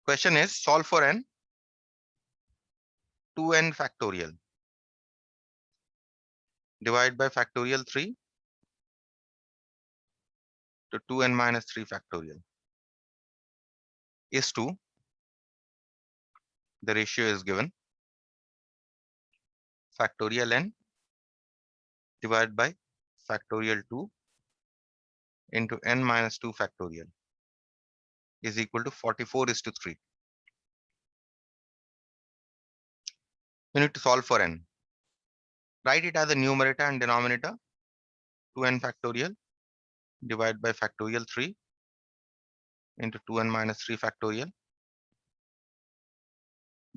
Question is solve for n 2n factorial. Divide by factorial 3 to 2n minus 3 factorial is to, the ratio is given, factorial n divided by factorial 2 into n minus 2 factorial is equal to 44:3. You need to solve for n. Write it as a numerator and denominator 2n factorial divided by factorial 3 into 2n minus 3 factorial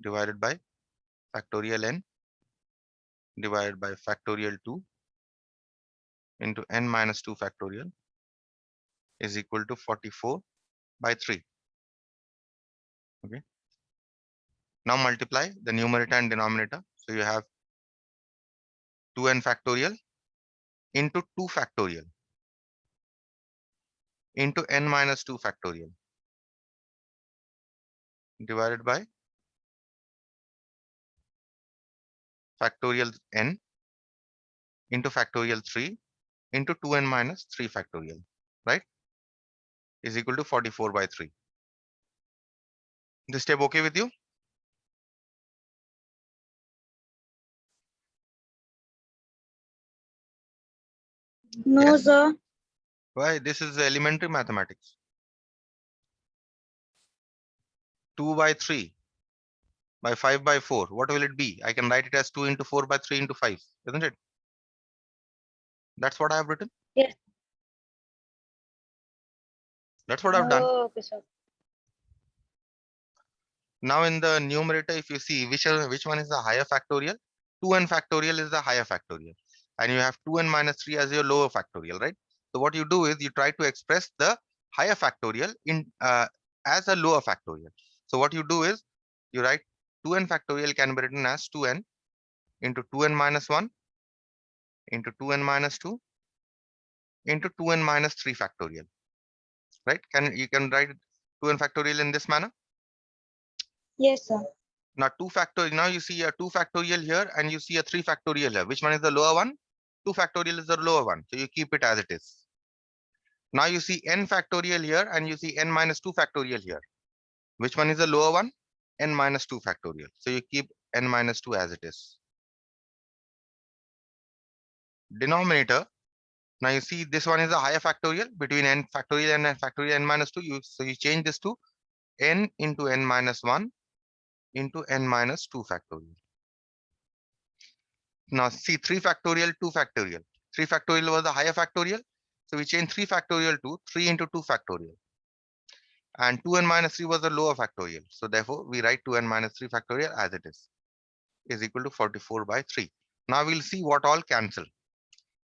divided by factorial n divided by factorial 2 into n minus 2 factorial is equal to 44/3. Okay. Now multiply the numerator and denominator. So you have 2n factorial into 2 factorial into n minus 2 factorial divided by factorial n into factorial 3 into 2n minus 3 factorial, right, is equal to 44/3. This step okay with you? No, Yes? sir. Why? This is elementary mathematics. 2/3 by 5/4. What will it be? I can write it as 2 into 4/3 into 5, isn't it? That's what I have written. Yes. That's what I've done. Oh, okay, sir. Now in the numerator, if you see which one is the higher factorial, 2n factorial is the higher factorial, and you have 2n minus 3 as your lower factorial, right? So what you do is you try to express the higher factorial in as a lower factorial. So what you do is you write 2n factorial can be written as 2n into 2n minus 1 into 2n minus 2 into 2n minus 3 factorial, right? You can write 2n factorial in this manner. Yes, sir. Now 2 factorial, now you see a 2 factorial here and you see a 3 factorial here. Which one is the lower one? 2 factorial is the lower one. So you keep it as it is. Now you see n factorial here and you see n minus 2 factorial here. Which one is the lower one? N minus 2 factorial. So you keep n minus 2 as it is. Denominator. Now you see this one is a higher factorial between n factorial and n factorial n minus 2. So you change this to n into n minus 1 into n minus 2 factorial. Now see 3 factorial, 2 factorial. 3 factorial was the higher factorial. So we change 3 factorial to 3 into 2 factorial. And 2n minus 3 was the lower factorial. So therefore we write 2n minus 3 factorial as it is equal to 44/3. Now we'll see what all cancel.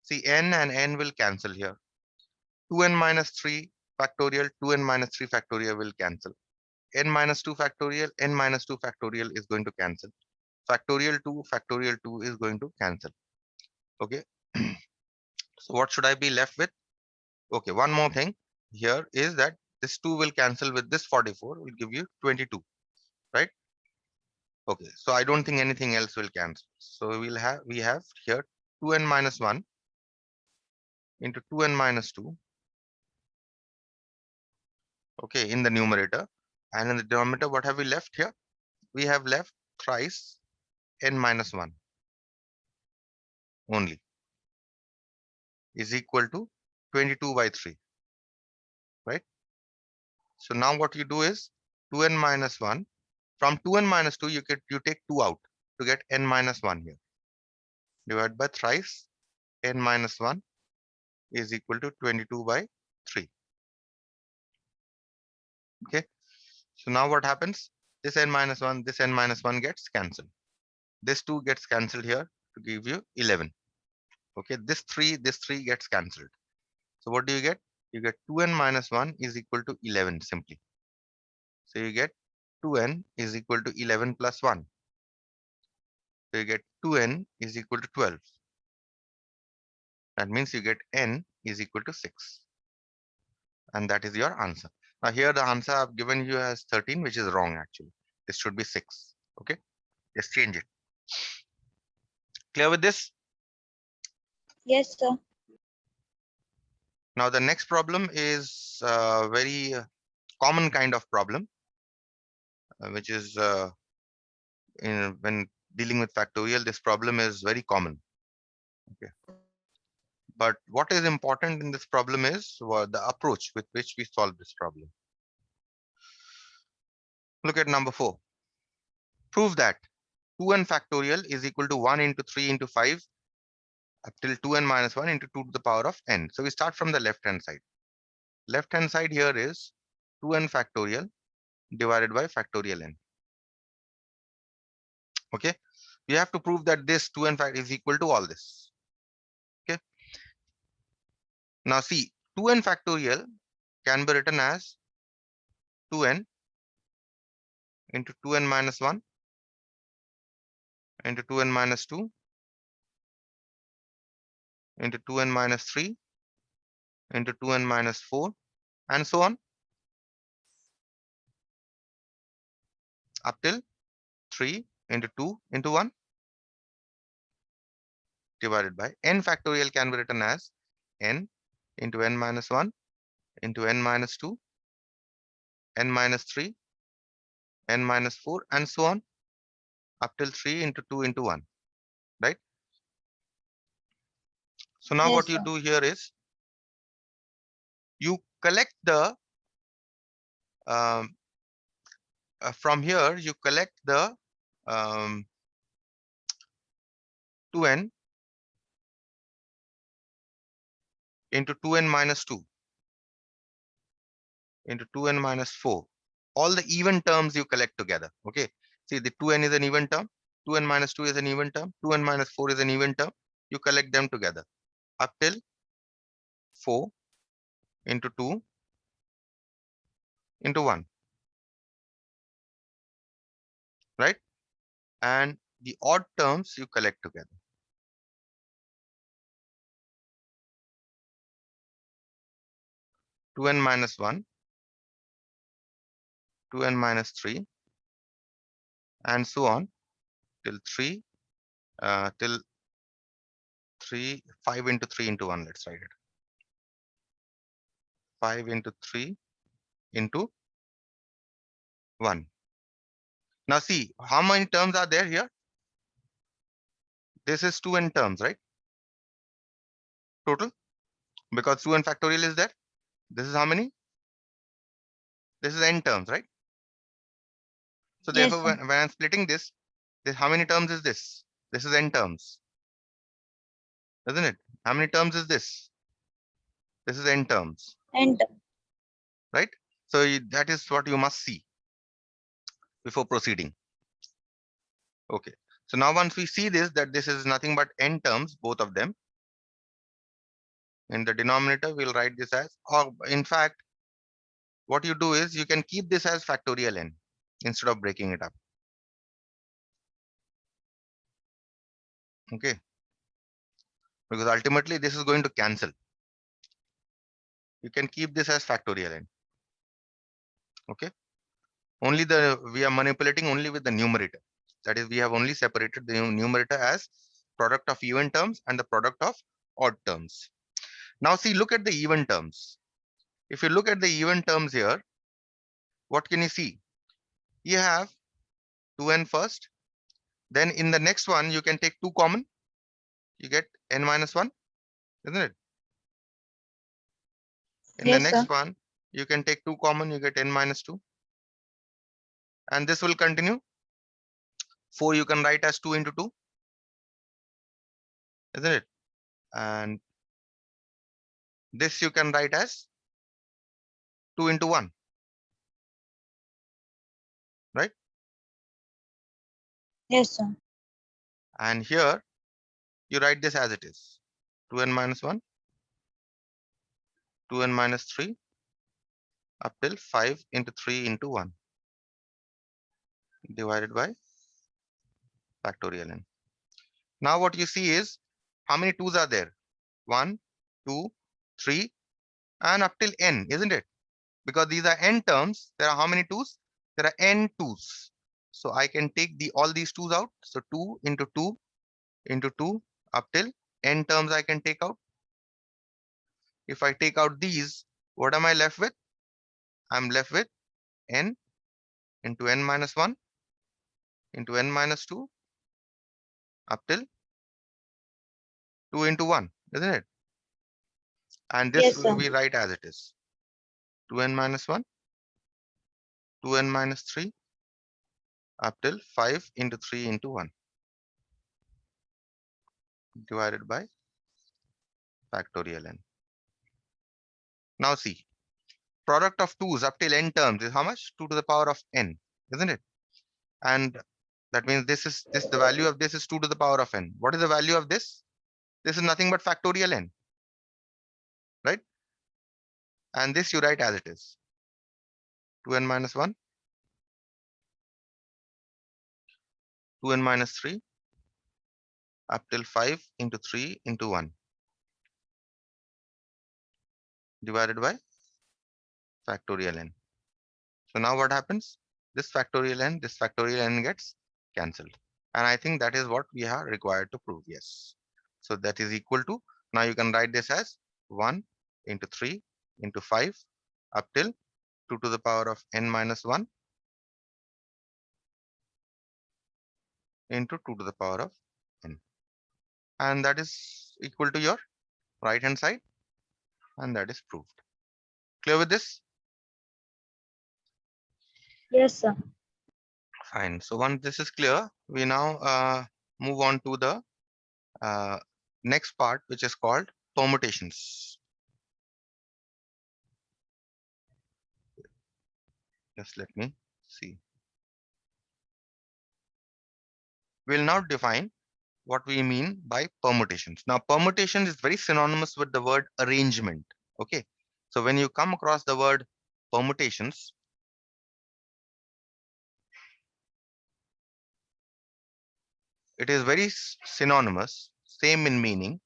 See n and n will cancel here. 2n minus 3 factorial, 2n minus 3 factorial will cancel. N minus 2 factorial, n minus 2 factorial is going to cancel. Factorial 2 is going to cancel. Okay. So what should I be left with? Okay, one more thing here is that this 2 will cancel with this 44, will give you 22, right? Okay, so I don't think anything else will cancel. So we have here 2n minus 1 into 2n minus 2, okay, in the numerator. And in the denominator, what have we left here? We have left thrice n minus 1 only is equal to 22/3, right? So now what you do is 2n minus 1. From 2n minus 2, you take 2 out to get n minus 1 here. Divided by thrice n minus 1 is equal to 22/3. Okay. So now what happens? This n minus 1, this n minus 1 gets cancelled. This 2 gets cancelled here to give you 11. Okay. This 3 gets cancelled. So what do you get? You get 2n minus 1 is equal to 11 simply. So you get 2n is equal to 11 plus 1. So you get 2n is equal to 12. That means you get n is equal to 6. And that is your answer. Now here the answer I've given you as 13, which is wrong actually. This should be 6. Okay, just change it. Clear with this? Yes, sir. Now the next problem is very common kind of problem, which is when dealing with factorial, this problem is very common. Okay. But what is important in this problem is the approach with which we solve this problem. Look at number 4. Prove that 2n factorial is equal to 1 into 3 into 5 up till 2n minus 1 into 2 to the power of n. So we start from the left hand side. Left hand side here is 2n factorial divided by factorial n. Okay, we have to prove that this 2n fact is equal to all this. Okay, now see, 2n factorial can be written as 2n into 2n minus 1 into 2n minus 2 into 2n minus 3 into 2n minus 4 and so on up till 3 into 2 into 1 divided by n factorial can be written as n into n minus 1 into n minus 2 n minus 3 n minus 4 and so on up till 3 into 2 into 1, right? So now what Yes, you sir. do here is you collect the from here you collect the 2n into 2n minus 2 into 2n minus 4. All the even terms you collect together. Okay. See, the 2n is an even term, 2n minus 2 is an even term, 2n minus 4 is an even term. You collect them together up till 4 into 2 into 1, right? And the odd terms you collect together. Two n minus 1, 2n minus 3, and so on till 3, till 3, 5 into 3 into 1. Let's write it. 5 into 3 into 1. Now see, how many terms are there here? This is 2n terms, right? Total, because 2n factorial is there. This is how many? This is n terms, right? So Yes, therefore, sir. when I'm splitting this, how many terms is this? This is n terms, isn't it? How many terms is this? This is n terms, And right? So that is what you must see before proceeding. Okay. So now once we see this, that this is nothing but n terms, both of them. In the denominator, we'll write this as, or in fact, what you do is you can keep this as factorial n instead of breaking it up. Okay. Because ultimately this is going to cancel. You can keep this as factorial n. Okay. Only we are manipulating only with the numerator. That is, we have only separated the numerator as product of even terms and the product of odd terms. Now see, look at the even terms. If you look at the even terms here, what can you see? You have 2n first. Then in the next one, you can take 2 common. You get n minus 1, isn't it? In the yes, sir. next one, you can take 2 common, you get n minus 2. And this will continue. 4 you can write as 2 into 2, isn't it? And this you can write as 2 into 1, right? Yes, sir. And here you write this as it is. 2n minus 1, 2n minus 3 up till 5 into 3 into 1 divided by factorial n. Now what you see is how many 2's are there? 1, 2, 3 and up till n, isn't it? because these are n terms. There are how many 2's? There are n 2's. So I can take all these 2's out. So 2 into 2 into 2 up till n terms I can take out. If I take out these, what am I left with? I'm left with n into n minus 1 into n minus 2 up till 2 into 1, isn't it? And this Yes, will sir. be right as it is. 2n minus 1, 2n minus 3 up till 5 into 3 into 1 divided by factorial n. Now see, product of 2's up till n terms is how much? 2 to the power of n, isn't it? And that means the value of this is 2 to the power of n. What is the value of this? This is nothing but factorial n, right? And this you write as it is. 2n minus 1, 2n minus 3 up till 5 into 3 into 1 divided by factorial n. So now what happens? This factorial n gets cancelled. And I think that is what we are required to prove. Yes. So that is equal to, now you can write this as 1 into 3 into 5 up till 2 to the power of n minus 1 into 2 to the power of n. And that is equal to your right hand side. And that is proved. Clear with this? Yes, sir. Fine. So once this is clear, we now move on to the next part, which is called permutations. Just let me see. We'll now define what we mean by permutations. Now, permutation is very synonymous with the word arrangement. Okay. So when you come across the word permutations, it is very synonymous, same in meaning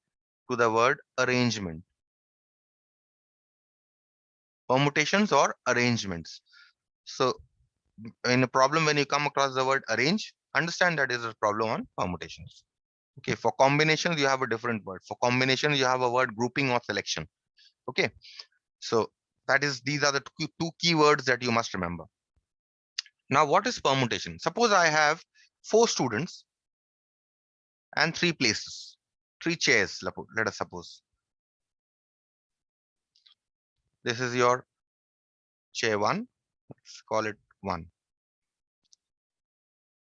to the word arrangement. Permutations or arrangements. So in a problem, when you come across the word arrange, understand that is a problem on permutations. Okay, for combinations, you have a different word. For combinations, you have a word grouping or selection. Okay, so these are the two key words that you must remember. Now, what is permutation? Suppose I have 4 students and 3 places, 3 chairs, let us suppose. This is your chair 1. Let's call it 1.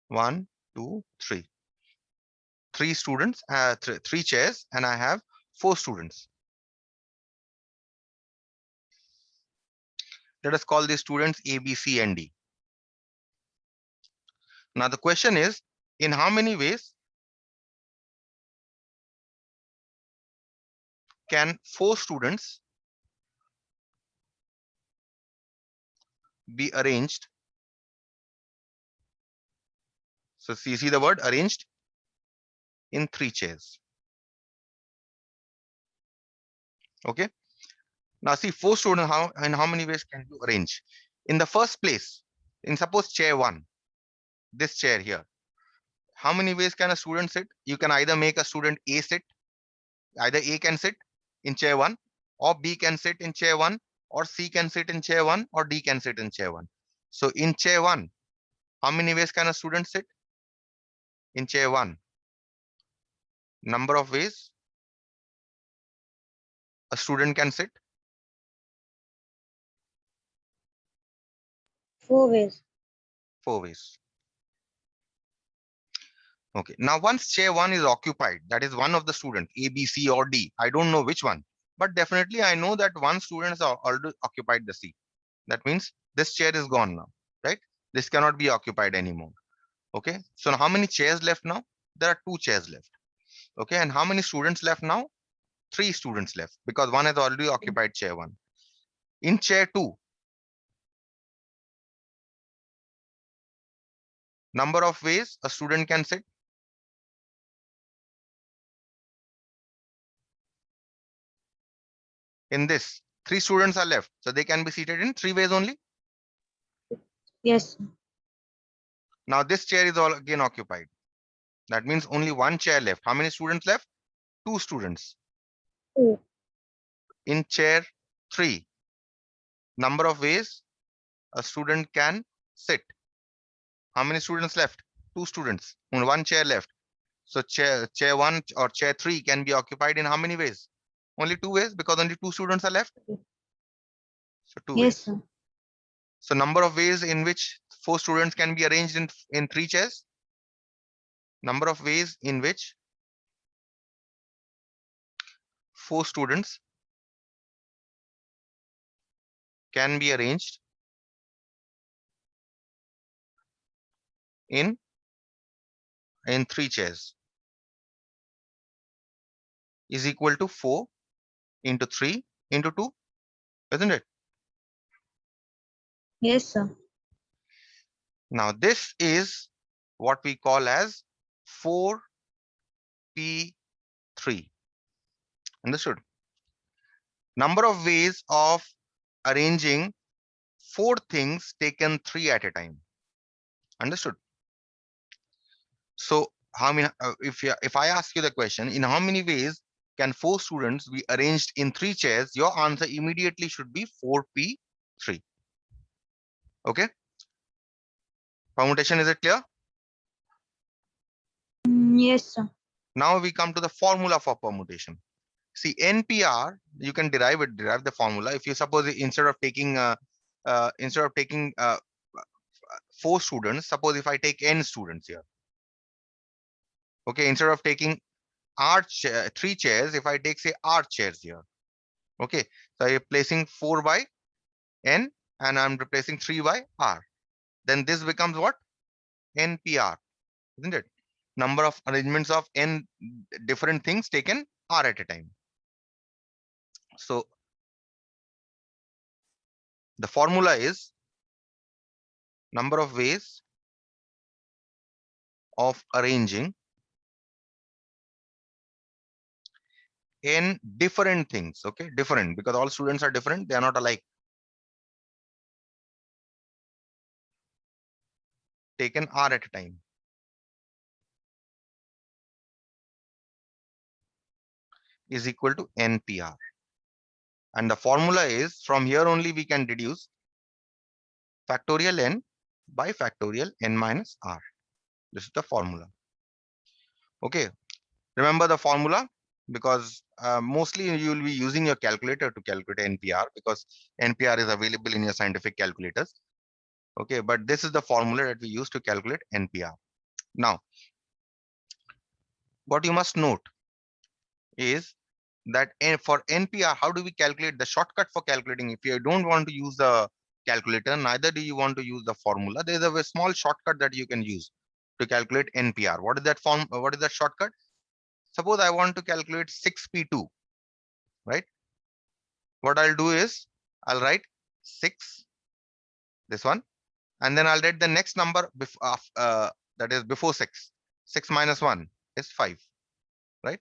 1, 2, 3. 3 students, 3 chairs, and I have 4 students. Let us call these students A, B, C, and D. Now the question is, in how many ways can 4 students be arranged? So you see the word arranged in 3 chairs. Okay. Now see 4 students, in how many ways can you arrange? In the first place, in suppose chair 1, this chair here, how many ways can a student sit? You can either make a student A sit, either A can sit in chair 1, or B can sit in chair 1, or C can sit in chair 1, or D can sit in chair 1. So in chair 1, how many ways can a student sit? In chair 1, number of ways a student can sit? 4 ways. 4 ways. Okay. Now, once chair 1 is occupied, that is one of the students, A, B, C, or D. I don't know which one, but definitely I know that one student has already occupied the C. That means this chair is gone now, right? This cannot be occupied anymore. Okay. So how many chairs left now? There are 2 chairs left. Okay. And how many students left now? 3 students left because one has already occupied chair 1. In chair 2, number of ways a student can sit? In this, 3 students are left, so they can be seated in 3 ways only. Yes, sir. Now this chair is all again occupied. That means only one chair left. How many students left? 2 students. Two. In chair 3, number of ways a student can sit. How many students left? 2 students. Only one chair left. So chair 1 or chair 3 can be occupied in how many ways? Only 2 ways, because only 2 students are left. So 2 Yes, ways. sir. So number of ways in which 4 students can be arranged in 3 chairs. Number of ways in which 4 students can be arranged in 3 chairs is equal to 4 into 3 into 2, isn't it? Yes, sir. Now this is what we call as 4p3. Understood? Number of ways of arranging 4 things taken 3 at a time. Understood? So how many, if I ask you the question, in how many ways can 4 students be arranged in 3 chairs, your answer immediately should be 4p3. Okay, permutation, is it clear? Yes, sir. Now we come to the formula for permutation. See, NPR, you can derive the formula. If you suppose instead of taking 4 students, suppose if I take n students here. Okay, instead of taking 3 chairs, if I take say r chairs here. Okay, so I'm placing 4 by n and I'm replacing 3 by r. Then this becomes what? NPR, isn't it? Number of arrangements of n different things taken r at a time. So the formula is number of ways of arranging n different things. Okay, different, because all students are different, they are not alike, taken r at a time is equal to NPR. And the formula is, from here only we can deduce factorial n by factorial n minus r. This is the formula. Okay, remember the formula, because mostly you will be using your calculator to calculate NPR, because NPR is available in your scientific calculators. Okay, but this is the formula that we use to calculate NPR. Now, what you must note is that for NPR, how do we calculate? The shortcut for calculating, if you don't want to use the calculator, neither do you want to use the formula, there is a small shortcut that you can use to calculate NPR. What is that form? What is that shortcut? Suppose I want to calculate 6p2, right? What I'll do is I'll write 6, this one, and then I'll write the next number that is before 6. 6 minus 1 is 5, right?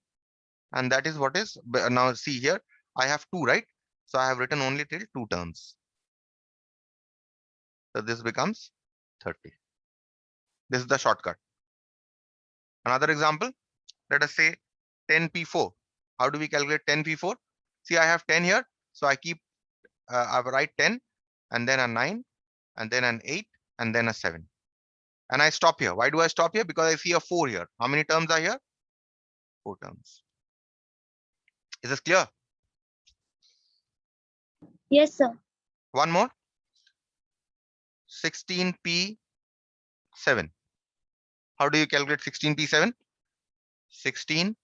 And that is what is, now see here, I have 2, right? So I have written only till 2 terms. So this becomes 30. This is the shortcut. Another example, let us say 10p4. How do we calculate 10p4? See, I have 10 here, so I write 10 and then a 9 and then an 8 and then a 7. And I stop here. Why do I stop here? Because I see a 4 here. How many terms are here? 4 terms. Is this clear? Yes, sir. One more. 16p7. How do you calculate 16p7? 16,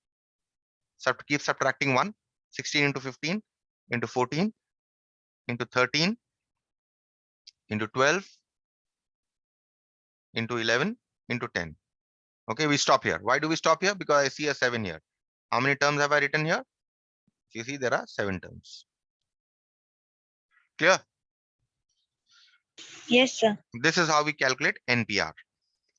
keep subtracting 1. 16 into 15 into 14 into 13 into 12 into 11 into 10. Okay, we stop here. Why do we stop here? Because I see a 7 here. How many terms have I written here? You see there are 7 terms. Clear? Yes, sir. This is how we calculate NPR.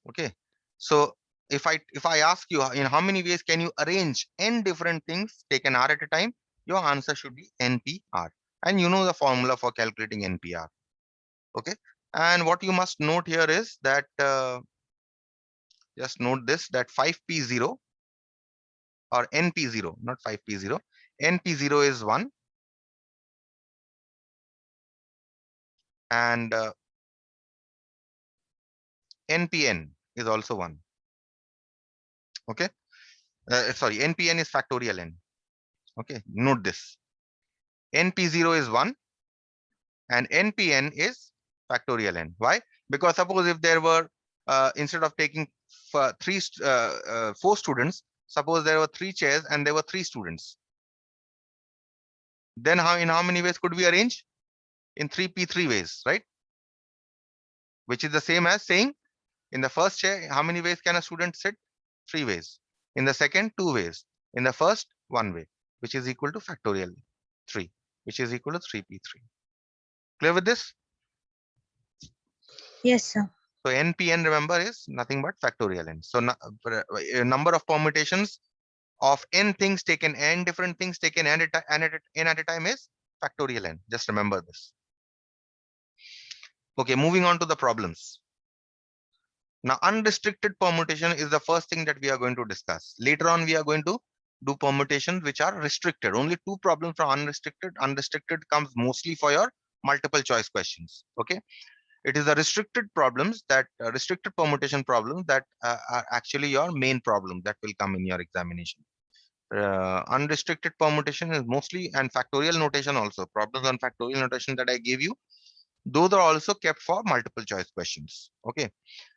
Okay, so if I ask you in how many ways can you arrange n different things taken r at a time, your answer should be NPR. And you know the formula for calculating NPR. Okay. And what you must note here is that just note this, that 5P0 or NP0, not 5P0, NP0 is 1 and NPN is also 1. Okay. Sorry, NPN is factorial n. Okay. Note this. NP0 is 1 and NPN is factorial n. Why? Because suppose if there were, instead of taking four students, suppose there were 3 chairs and there were 3 students. Then in how many ways could we arrange? In 3p3 ways, right? Which is the same as saying in the first chair, how many ways can a student sit? 3 ways. In the second, 2 ways. In the first, 1 way, which is equal to factorial 3, which is equal to 3p3. Clear with this? Yes, sir. So NPN, remember, is nothing but factorial n. So number of permutations of n things taken, n different things taken n at a time is factorial n. Just remember this. Okay, moving on to the problems. Now, unrestricted permutation is the first thing that we are going to discuss. Later on, we are going to do permutations which are restricted. Only 2 problems for unrestricted. Unrestricted comes mostly for your multiple choice questions. Okay. It is the restricted problems that restricted permutation problems that are actually your main problem that will come in your examination. Unrestricted permutation is mostly, and factorial notation also, problems on factorial notation that I gave you, those are also kept for multiple choice questions. Okay.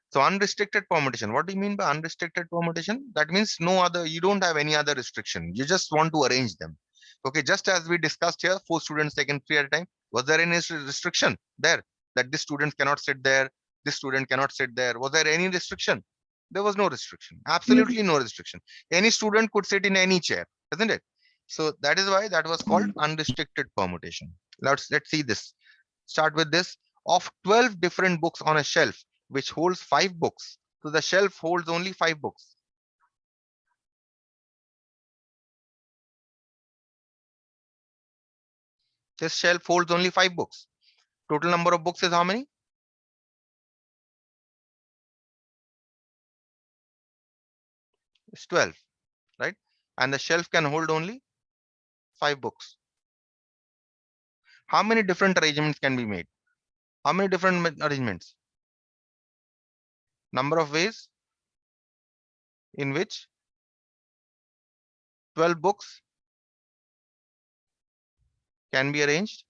So unrestricted permutation, what do you mean by unrestricted permutation? That means no other, you don't have any other restriction. You just want to arrange them. Okay, just as we discussed here, 4 students taken 3 at a time. Was there any restriction there that this student cannot sit there, this student cannot sit there? Was there any restriction? There was no restriction. Absolutely no restriction. Any student could sit in any chair, isn't it? So that is why that was called unrestricted permutation. Let's see this. Start with this. Of 12 different books on a shelf, which holds 5 books. So the shelf holds only 5 books. This shelf holds only 5 books. Total number of books is how many? It's 12, right? And the shelf can hold only 5 books. How many different arrangements can be made? How many different arrangements? Number of ways in which 12 books can be arranged.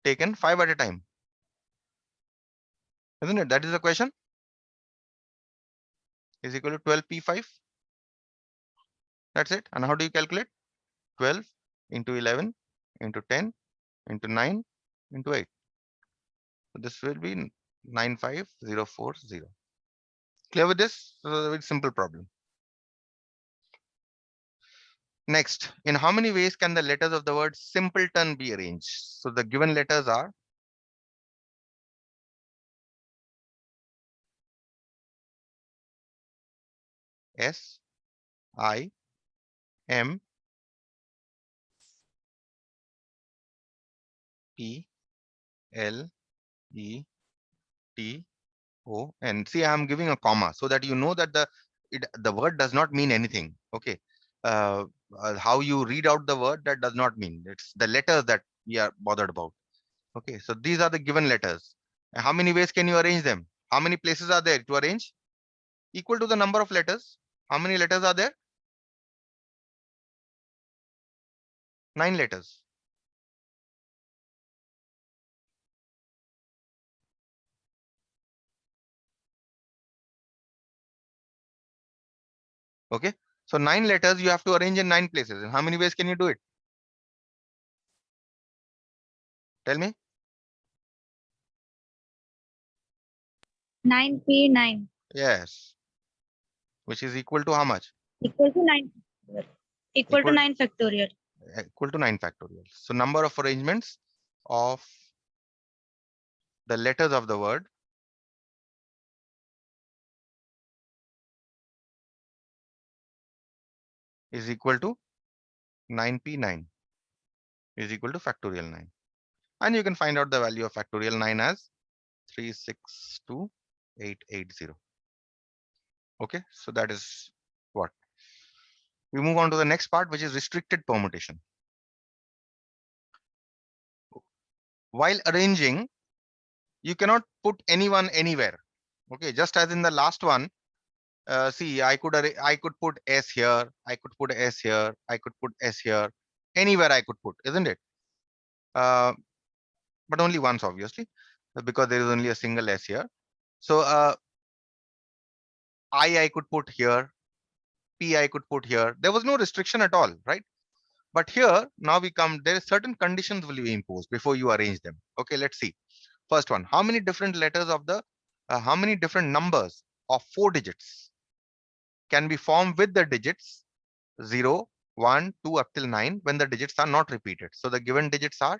Taken 5 at a time. Isn't it? That is the question. Is equal to 12p5. That's it. And how do you calculate? 12 into 11 into 10 into 9 into 8. So this will be 95040. Clear with this? So a very simple problem. Next, in how many ways can the letters of the word simpleton be arranged? So the given letters are S, I, M, P, L, E, T, O, N. See, I am giving a comma so that you know that the word does not mean anything. Okay. How you read out the word, that does not mean. It's the letters that we are bothered about. Okay. So these are the given letters. And how many ways can you arrange them? How many places are there to arrange? Equal to the number of letters. How many letters are there? 9 letters. Okay. So 9 letters you have to arrange in 9 places. And how many ways can you do it? Tell me. 9p9 Yes. Which is equal to how much? equal to 9. Equal to Equal 9 factorial. equal to 9 factorial. So number of arrangements of the letters of the word is equal to 9p9 is equal to factorial 9. And you can find out the value of factorial 9 as 362,880. Okay, so that is what. We move on to the next part, which is restricted permutation. While arranging, you cannot put anyone anywhere. Okay, just as in the last one, see, I could put S here, I could put S here, I could put S here, anywhere I could put, isn't it? But only once, obviously, because there is only a single S here. So I could put here, P I could put here. There was no restriction at all, right? But here, now we come, there are certain conditions will be imposed before you arrange them. Okay, let's see. First one, how many different letters of the, how many different numbers of 4 digits can be formed with the digits 0, 1, 2 up till 9 when the digits are not repeated. So the given digits are,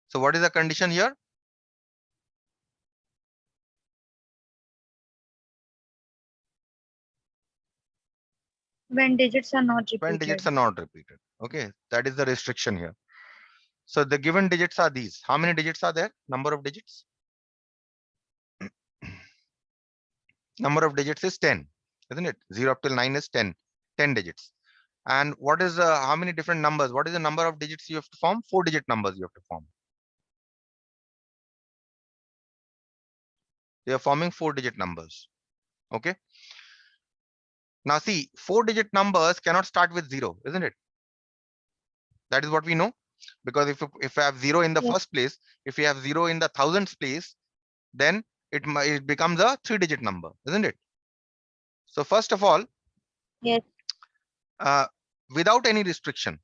so what is the condition here? When digits are not When digits repeated. are not repeated. Okay, that is the restriction here. So the given digits are these. How many digits are there? Number of digits? Number of digits is 10, isn't it? 0 up till 9 is 10. 10 digits. And what is how many different numbers? What is the number of digits you have to form? 4-digit numbers you have to form. They are forming 4-digit numbers. Okay. Now see, 4-digit numbers cannot start with 0, isn't it? That is what we know. Because if I have 0 in the Yes. first place, if you have 0 in the thousands place, then it becomes a 3-digit number, isn't it? So first of all, Yes. uh, without any restriction,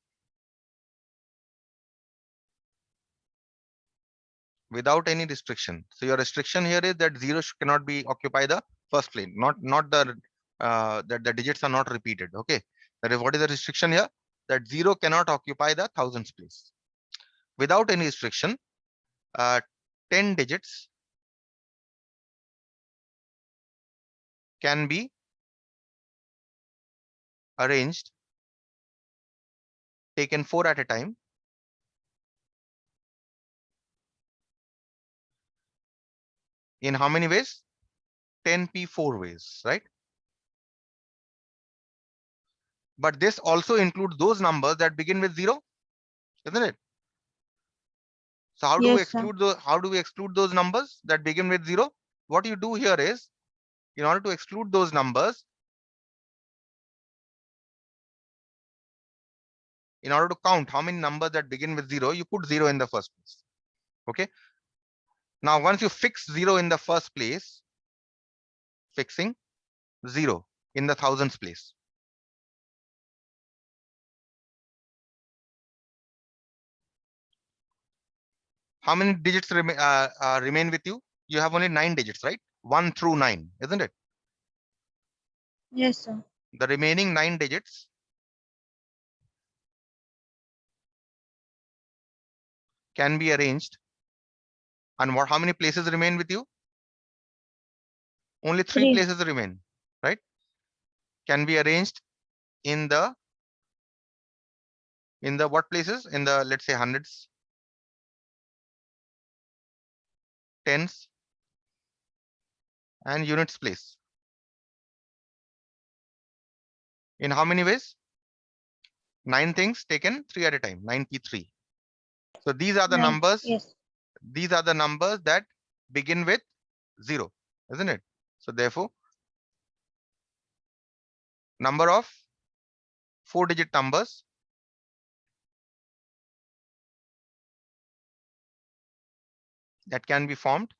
without any restriction. So your restriction here is that 0 cannot be occupy the first plane, not the that the digits are not repeated. Okay, that is what is the restriction here, that 0 cannot occupy the thousands place. Without any restriction, 10 digits can be arranged, taken 4 at a time, in how many ways? 10p4 ways, right? But this also includes those numbers that begin with 0, isn't it? So how do we Yes, sir. exclude those? How do we exclude those numbers that begin with 0? What you do here is, in order to exclude those numbers, in order to count how many numbers that begin with 0, you put 0 in the first place. Okay. Now, once you fix 0 in the first place, fixing 0 in the thousands place, how many digits remain with you? You have only 9 digits, right? 1 through 9, isn't it? Yes, sir. The remaining 9 digits can be arranged. And what? How many places remain with you? Only 3 3. places remain, right? Can be arranged in the what places? In the, let's say, hundreds, tens, and units place. In how many ways? 9 things taken 3 at a time, 9p3. So these are the 9. numbers. Yes. These are the numbers that begin with 0, isn't it? So therefore, number of 4-digit numbers that can be formed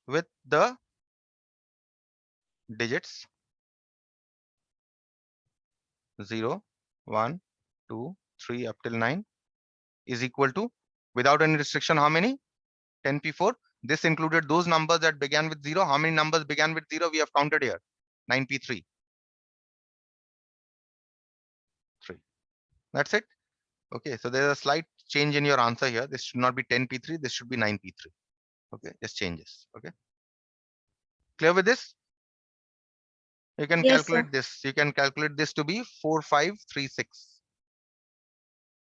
with the digits 0, 1, 2, 3 up till 9 is equal to, without any restriction, how many? 10p4. This included those numbers that began with 0. How many numbers began with 0? We have counted here. 9p3. 3. That's it. Okay, so there's a slight change in your answer here. This should not be 10p3. This should be 9p3. Okay, just changes. Okay, clear with this? You can Yes, sir. calculate this. You can calculate this to be 4536.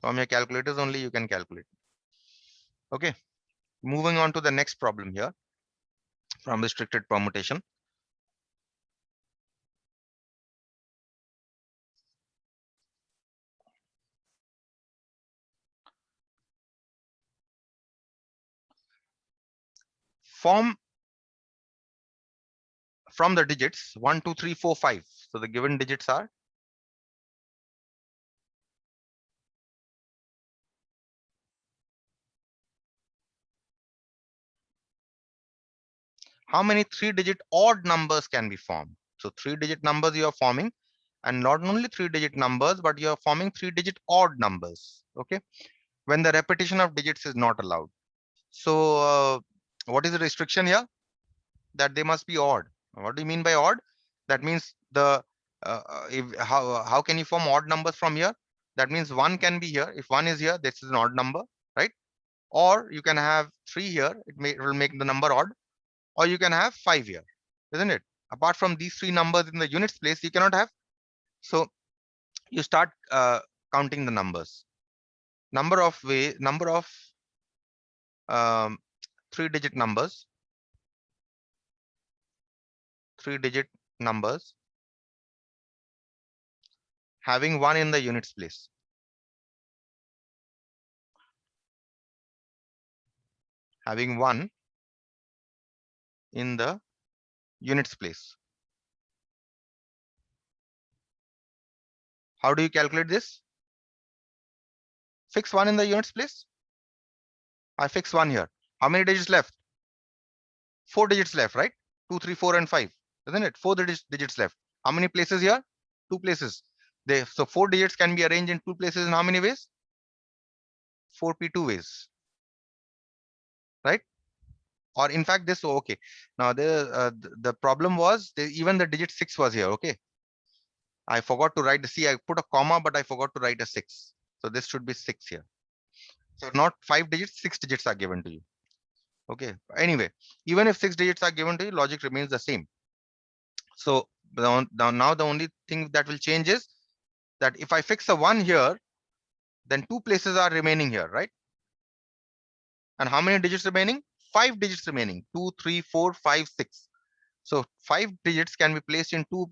From your calculators only you can calculate. Okay, moving on to the next problem here from restricted permutation. Form from the digits 1, 2, 3, 4, 5. So the given digits are how many 3-digit odd numbers can be formed. So 3-digit numbers you are forming, and not only 3-digit numbers, but you are forming 3-digit odd numbers. Okay, when the repetition of digits is not allowed. So what is the restriction here? That they must be odd. What do you mean by odd? That means the if how can you form odd numbers from here? That means 1 can be here. If 1 is here, this is an odd number, right? Or you can have 3 here. It will make the number odd. Or you can have 5 here, isn't it? Apart from these 3 numbers in the units place, you cannot have. So you start counting the numbers. Number of 3-digit numbers. 3-digit numbers having 1 in the units place. Having 1 in the units place. How do you calculate this? Fix 1 in the units place. I fix 1 here. How many digits left? 4 digits left, right? 2, 3, 4, and 5, isn't it? 4 digits left. How many places here? 2 places. So 4 digits can be arranged in 2 places in how many ways? 4p2 ways, right? Or in fact, this okay. Now the problem was even the digit 6 was here. Okay, I forgot to write the C. I put a comma, but I forgot to write a 6. So this should be 6 here. So not 5 digits, 6 digits are given to you. Okay. Anyway, even if 6 digits are given to you, logic remains the same. So now the only thing that will change is that if I fix a 1 here, then 2 places are remaining here, right? And how many digits remaining? 5 digits remaining. 2, 3, 4, 5, 6. So 5 digits can be placed in 2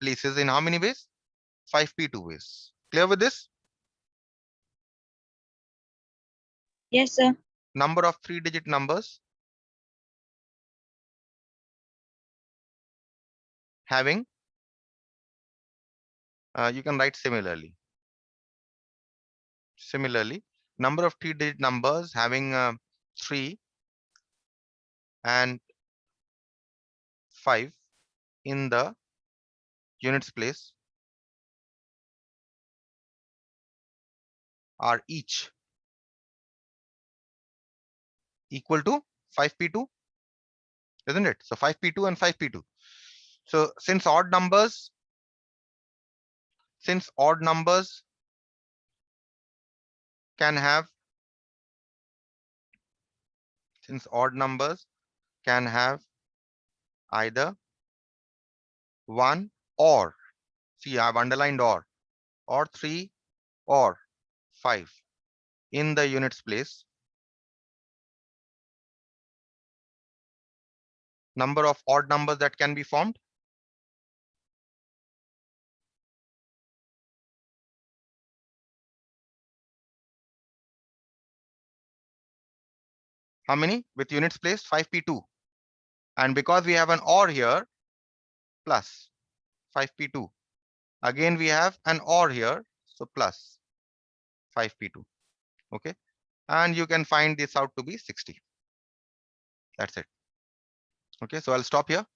places in how many ways? 5p2 ways. Clear with this? Yes, sir. Number of 3-digit numbers having, you can write similarly. Similarly, number of 3-digit numbers having 3 and 5 in the units place are each equal to 5p2, isn't it? So 5p2 and 5p2. So since odd numbers can have either 1 or, see, I've underlined or 3 or 5 in the units place, number of odd numbers that can be formed, how many with units place? 5p2. And because we have an or here, plus 5p2. Again, we have an or here, so plus 5p2. Okay. And you can find this out to be 60. That's it. Okay. So I'll stop here.